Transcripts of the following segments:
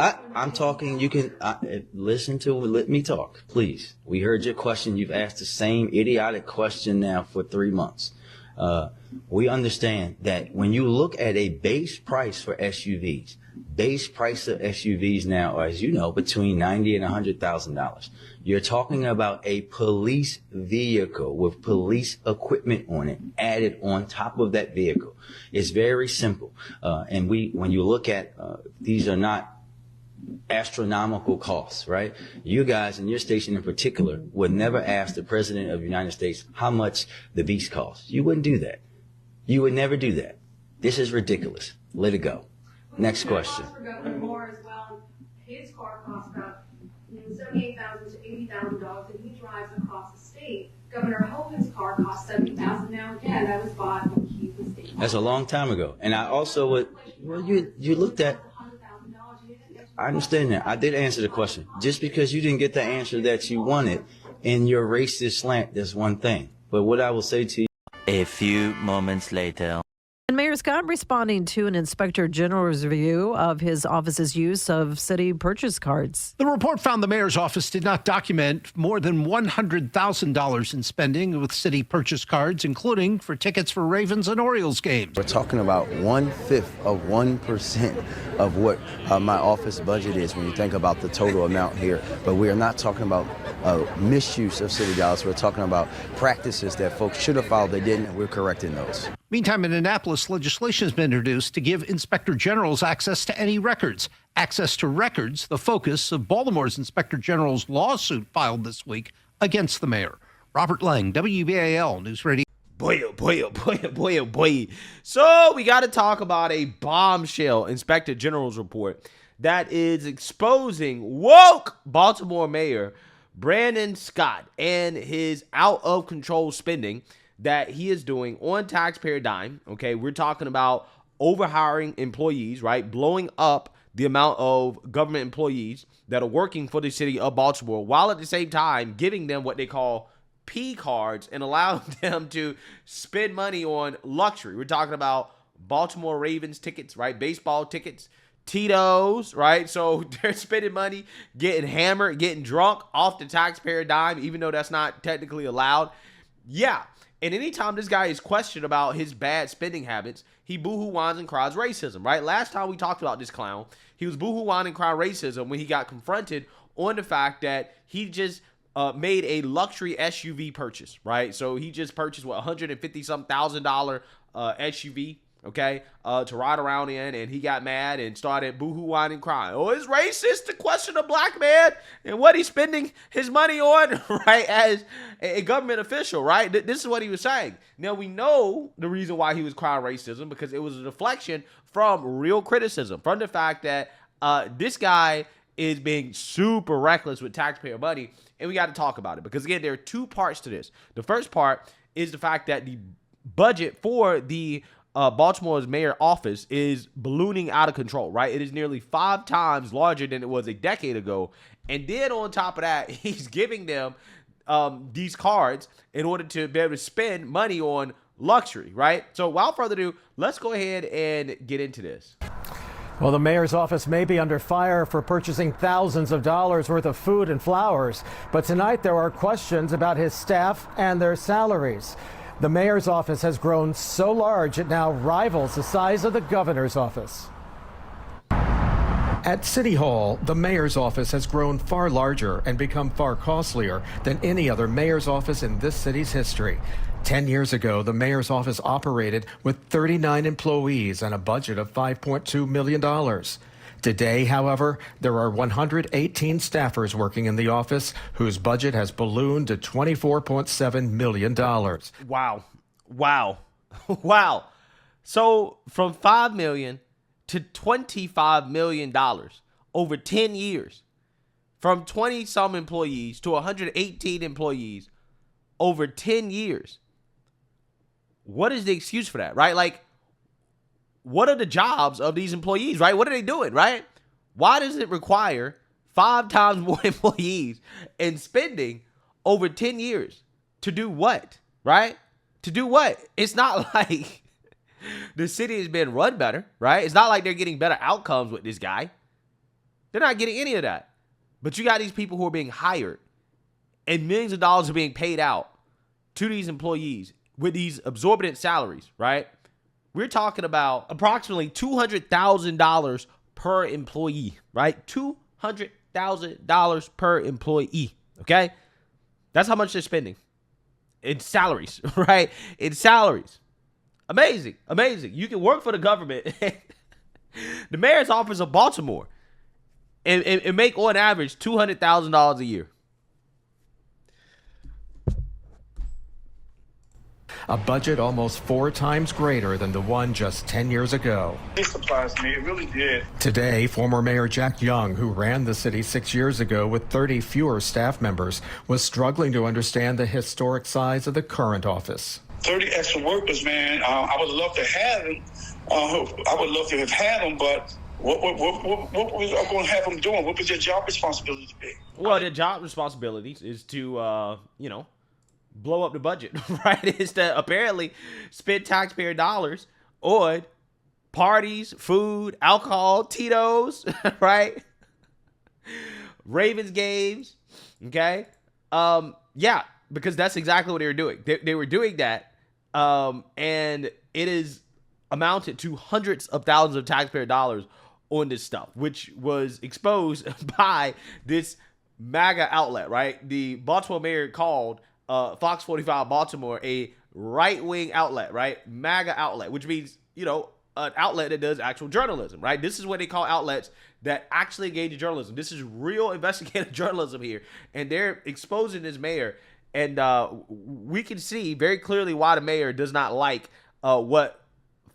I'm talking. You can listen to. Let me talk, please. We heard your question. You've asked the same idiotic question now for 3 months. We understand that when you look at a base price for SUVs, base price of SUVs now are, as you know, between $90,000 and $100,000. You're talking about a police vehicle with police equipment on it added on top of that vehicle. It's very simple. And when you look at, these are not astronomical costs, right? You guys in your station in particular would never ask the President of the United States how much the beast costs. You wouldn't do that. You would never do that. This is ridiculous. Let it go. Next question. For Governor Moore as well, his car costs about $78,000 to $80,000, and he drives across the state. Governor Hogan's car costs $70,000 now. Again, that was bought when he was state. That's a long time ago. And I also would. Well, you looked at. I understand that. I did answer the question. Just because you didn't get the answer that you wanted in your racist slant, that's one thing. But what I will say to you. A few moments later. And Mayor Scott responding to an inspector general's review of his office's use of city purchase cards. The report found the mayor's office did not document more than $100,000 in spending with city purchase cards, including for tickets for Ravens and Orioles games. We're talking about 1/5 of 1% of what my office budget is when you think about the total amount here. But we are not talking about misuse of city dollars. We're talking about practices that folks should have followed. They didn't, and we're correcting those. Meantime, in Annapolis, legislation has been introduced to give inspector generals access to any records. Access to records, the focus of Baltimore's inspector general's lawsuit filed this week against the mayor. Robert Lang, WBAL News Radio. Boy, oh boy, oh boy, oh boy, oh boy. So we got to talk about a bombshell inspector general's report that is exposing woke Baltimore Mayor Brandon Scott and his out-of-control spending that he is doing on taxpayer dime. Okay, we're talking about overhiring employees, right? Blowing up the amount of government employees that are working for the city of Baltimore, while at the same time giving them what they call P cards and allowing them to spend money on luxury. We're talking about Baltimore Ravens tickets, right? Baseball tickets, Tito's, right? So they're spending money, getting hammered, getting drunk off the taxpayer dime, even though that's not technically allowed. Yeah. And anytime this guy is questioned about his bad spending habits, he boohoo whines and cries racism, right? Last time we talked about this clown, he was boohoo whining and crying racism when he got confronted on the fact that he just made a luxury SUV purchase, right? So he just purchased $150,000 SUV, okay, to ride around in, and he got mad and started boohoo whining and crying. Oh, it's racist to question a black man and what he's spending his money on, right, as a government official, right? This is what he was saying. Now, we know the reason why he was crying racism, because it was a deflection from real criticism, from the fact that this guy is being super reckless with taxpayer money, and we got to talk about it, because, again, there are two parts to this. The first part is the fact that the budget for the Baltimore's mayor office is ballooning out of control, right? It is nearly 5 times larger than it was a decade ago. And then on top of that, he's giving them these cards in order to be able to spend money on luxury, right? So without further ado, let's go ahead and get into this. Well, the mayor's office may be under fire for purchasing thousands of dollars worth of food and flowers. But tonight there are questions about his staff and their salaries. The mayor's office has grown so large it now rivals the size of the governor's office. At City Hall, the mayor's office has grown far larger and become far costlier than any other mayor's office in this city's history. 10 years ago, the mayor's office operated with 39 employees and a budget of $5.2 million. Today, however, there are 118 staffers working in the office whose budget has ballooned to $24.7 million. Wow. Wow. Wow. So from $5 million to $25 million over 10 years. From 20-some employees to 118 employees over 10 years. What is the excuse for that, right? Like, what are the jobs of these employees, right? What are they doing, right? Why does it require 5 times more employees and spending over 10 years to do what, right? To do what? It's not like the city has been run better, right? It's not like they're getting better outcomes with this guy. They're not getting any of that. But you got these people who are being hired and millions of dollars are being paid out to these employees with these exorbitant salaries, right? We're talking about approximately $200,000 per employee, right? $200,000 per employee, okay? That's how much they're spending in salaries, right? In salaries. Amazing, amazing. You can work for the government, the mayor's office of Baltimore, and make on average $200,000 a year. A budget almost 4 times greater than the one just 10 years ago. It surprised me. It really did. Today, former Mayor Jack Young, who ran the city 6 years ago with 30 fewer staff members, was struggling to understand the historic size of the current office. 30 extra workers, man. I would love to have them. I would love to have had them, but what was I going to have them doing? What was their job responsibility be? Well, their job responsibilities is to, blow up the budget, right? Is to apparently spend taxpayer dollars on parties, food, alcohol, Tito's, right? Ravens games, okay? Yeah, because that's exactly what they were doing. They were doing that, and it is amounted to hundreds of thousands of taxpayer dollars on this stuff, which was exposed by this MAGA outlet, right? The Baltimore mayor called Fox 45 Baltimore a right-wing outlet, right? MAGA outlet, which means, an outlet that does actual journalism, right? This is what they call outlets that actually engage in journalism. This is real investigative journalism here. And they're exposing this mayor. And we can see very clearly why the mayor does not like what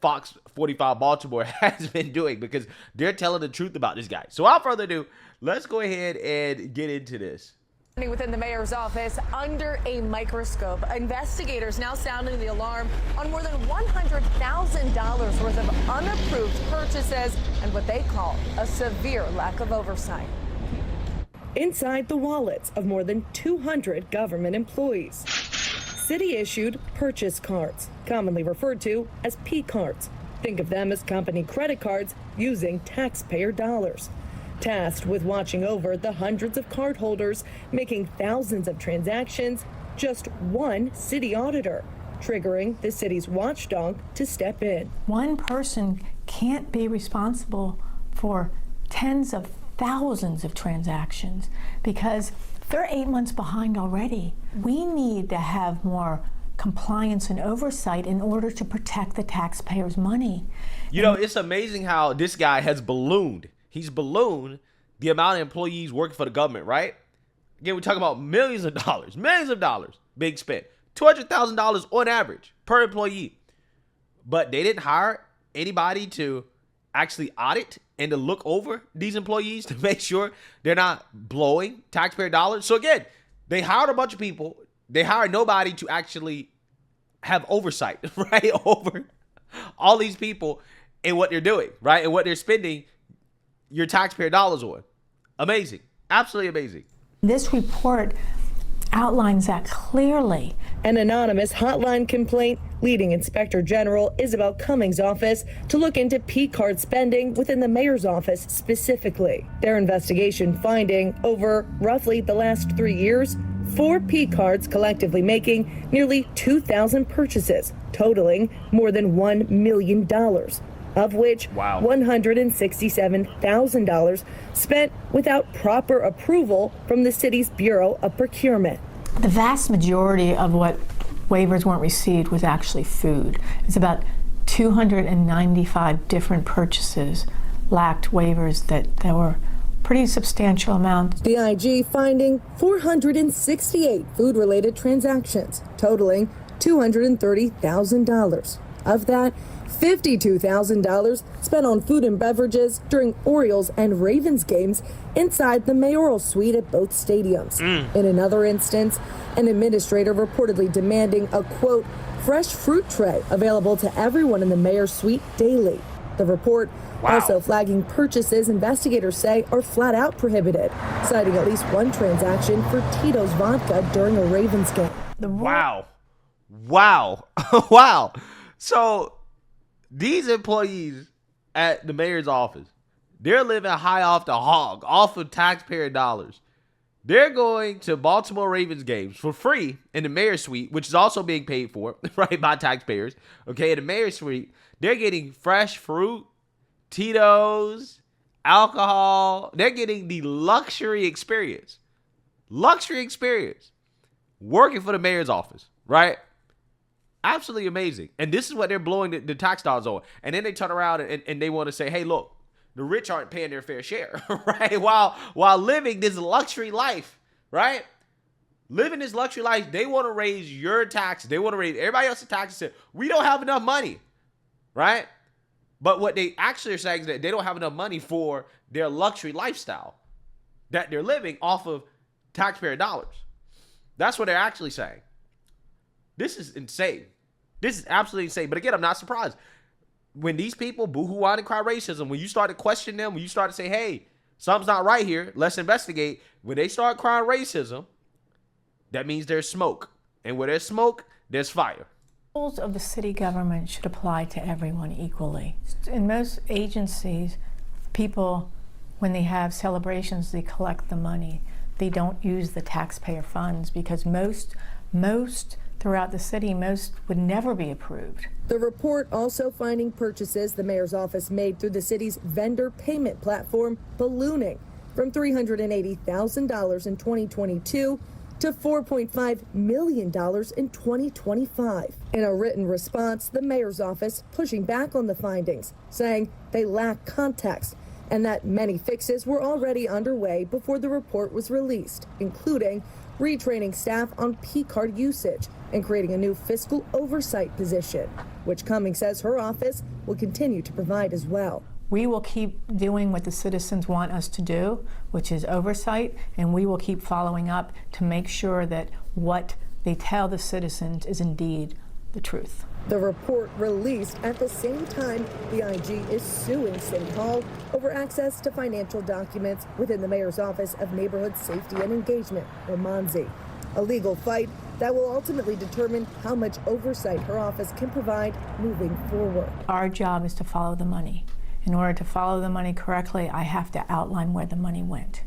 Fox 45 Baltimore has been doing, because they're telling the truth about this guy. So without further ado, let's go ahead and get into this. Within the mayor's office, under a microscope, investigators now sounding the alarm on more than $100,000 worth of unapproved purchases and what they call a severe lack of oversight. Inside the wallets of more than 200 government employees. City-issued purchase cards, commonly referred to as P cards. Think of them as company credit cards using taxpayer dollars. Tasked with watching over the hundreds of cardholders making thousands of transactions, just one city auditor, triggering the city's watchdog to step in. One person can't be responsible for tens of thousands of transactions because they're 8 months behind already. We need to have more compliance and oversight in order to protect the taxpayers' money. It's amazing how this guy has ballooned. He's ballooned the amount of employees working for the government, right? Again, we're talking about millions of dollars being spent. $200,000 on average per employee. But they didn't hire anybody to actually audit and to look over these employees to make sure they're not blowing taxpayer dollars. So again, they hired a bunch of people. They hired nobody to actually have oversight, right? Over all these people and what they're doing, right? And what they're spending your taxpayer dollars on. Amazing. Absolutely amazing. This report outlines that clearly. An anonymous hotline complaint leading Inspector General Isabel Cummings' office to look into P-card spending within the mayor's office specifically. Their investigation finding over roughly the last 3 years, 4 P-cards collectively making nearly 2,000 purchases, totaling more than $1 million. Of which $167,000 spent without proper approval from the city's Bureau of Procurement. The vast majority of what waivers weren't received was actually food. It's about 295 different purchases lacked waivers that were pretty substantial amounts. The IG finding 468 food-related transactions, totaling $230,000. Of that, $52,000 spent on food and beverages during Orioles and Ravens games inside the Mayoral suite at both stadiums. In another instance, an administrator reportedly demanding a, quote, fresh fruit tray available to everyone in the mayor's suite daily. The report also flagging purchases investigators say are flat out prohibited, citing at least one transaction for Tito's vodka during a Ravens game. Wow. So these employees at the mayor's office, They're living high off the hog, off of taxpayer dollars. They're going to Baltimore Ravens games for free in the mayor's suite, which is also being paid for, right, by taxpayers. Okay, in the mayor's suite, they're getting fresh fruit, Tito's, alcohol. They're getting the luxury experience. Luxury experience. Working for the mayor's office, right? Absolutely amazing. And this is what they're blowing the tax dollars on. And then they turn around and they want to say, hey, look, the rich aren't paying their fair share, right? While living this luxury life, right? Living this luxury life, they want to raise your taxes. They want to raise everybody else's taxes. We don't have enough money, right? But what they actually are saying is that they don't have enough money for their luxury lifestyle that they're living off of taxpayer dollars. That's what they're actually saying. This is insane. This is absolutely insane. But again, I'm not surprised. When these people boo-hoo on and cry racism, when you start to question them, when you start to say, hey, something's not right here, let's investigate. When they start crying racism, that means there's smoke. And where there's smoke, there's fire. Rules of the city government should apply to everyone equally. In most agencies, people, when they have celebrations, they collect the money. They don't use the taxpayer funds because most throughout the city, most would never be approved. The report also finding purchases the mayor's office made through the city's vendor payment platform ballooning from $380,000 in 2022 to $4.5 million in 2025. In a written response, the mayor's office pushing back on the findings, saying they lack context and that many fixes were already underway before the report was released, including retraining staff on P-card usage and creating a new fiscal oversight position, which Cummings says her office will continue to provide as well. We will keep doing what the citizens want us to do, which is oversight, and we will keep following up to make sure that what they tell the citizens is indeed the truth. The report released at the same time the IG is suing City Hall over access to financial documents within the Mayor's Office of Neighborhood Safety and Engagement, or MONSE, a legal fight that will ultimately determine how much oversight her office can provide moving forward. Our job is to follow the money. In order to follow the money correctly, I have to outline where the money went.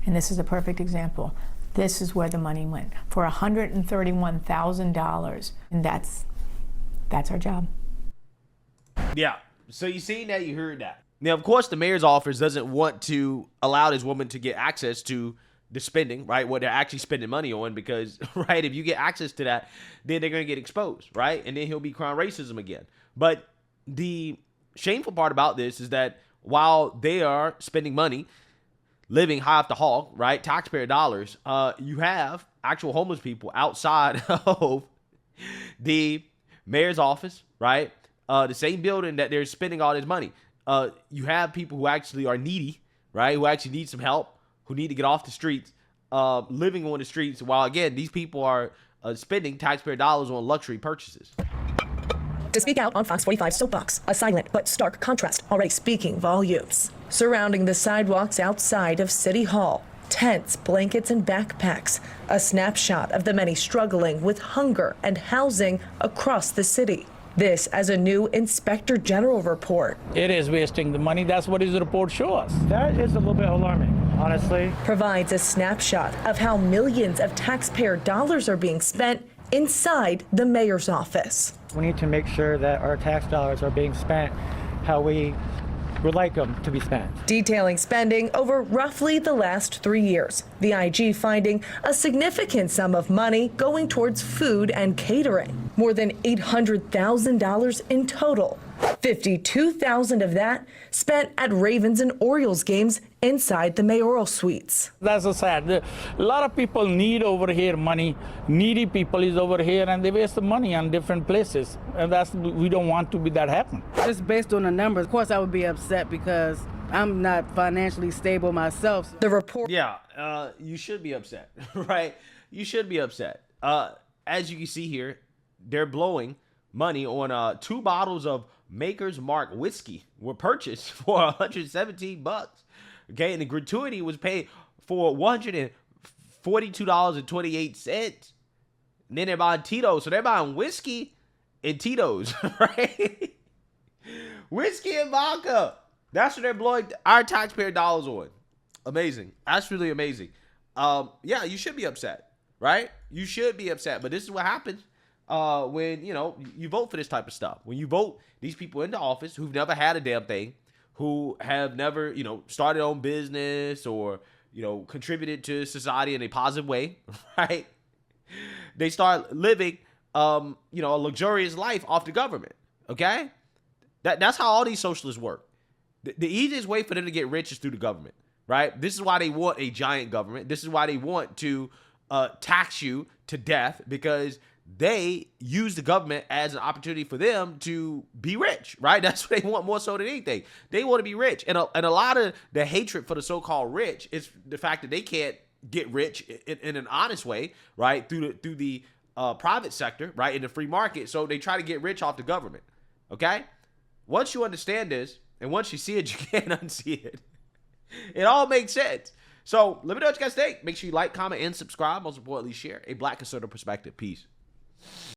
And this is a perfect example. This is where the money went, for $131,000, and that's our job. Yeah. So you seen that, you heard that. Now, of course, the mayor's office doesn't want to allow this woman to get access to the spending, right? What they're actually spending money on, because, right, if you get access to that, then they're going to get exposed, right? And then he'll be crying racism again. But the shameful part about this is that while they are spending money, living high off the hog, right, taxpayer dollars, you have actual homeless people outside of the mayor's office, right? The same building that they're spending all this money. You have people who actually are needy, right? Who actually need some help, who need to get off the streets, living on the streets, while, again, these people are spending taxpayer dollars on luxury purchases. To speak out on Fox 45's soapbox, a silent but stark contrast already speaking volumes. Surrounding the sidewalks outside of City Hall, tents, blankets, and backpacks, a snapshot of the many struggling with hunger and housing across the city. This as a new Inspector General report. It is wasting the money. That's what his report shows us. That is a little bit alarming, honestly. Provides a snapshot of how millions of taxpayer dollars are being spent inside the mayor's office. We need to make sure that our tax dollars are being spent how we would like them to be spent. Detailing spending over roughly the last 3 years. The IG finding a significant sum of money going towards food and catering. More than $800,000 in total. $52,000 of that spent at Ravens and Orioles games inside the mayoral suites. That's so sad. A lot of people need over here money. Needy people is over here and they waste the money on different places. And we don't want to be that happen. Just based on the numbers, of course I would be upset because I'm not financially stable myself. The report. Yeah, you should be upset, right? You should be upset. As you can see here, they're blowing money on 2 bottles of Maker's Mark whiskey were purchased for $117. Okay, and the gratuity was paid for $142.28. And then they're buying Tito's, so they're buying whiskey and Tito's, right? Whiskey and vodka That's what they're blowing our taxpayer dollars on. Amazing. That's really amazing. Yeah, you should be upset, right? You should be upset. But this is what happens when, you vote for this type of stuff. When you vote these people into office who've never had a damn thing, who have never, started their own business or, contributed to society in a positive way, right? They start living, a luxurious life off the government, okay? That's how all these socialists work. The easiest way for them to get rich is through the government, right? This is why they want a giant government. This is why they want to tax you to death, because they use the government as an opportunity for them to be rich, right? That's what they want more so than anything. They want to be rich. And a lot of the hatred for the so-called rich is the fact that they can't get rich in an honest way, right? Through the private sector, right? In the free market. So they try to get rich off the government, okay? Once you understand this, and once you see it, you can't unsee it. It all makes sense. So let me know what you guys think. Make sure you like, comment, and subscribe. Most importantly, share a Black conservative perspective. Peace.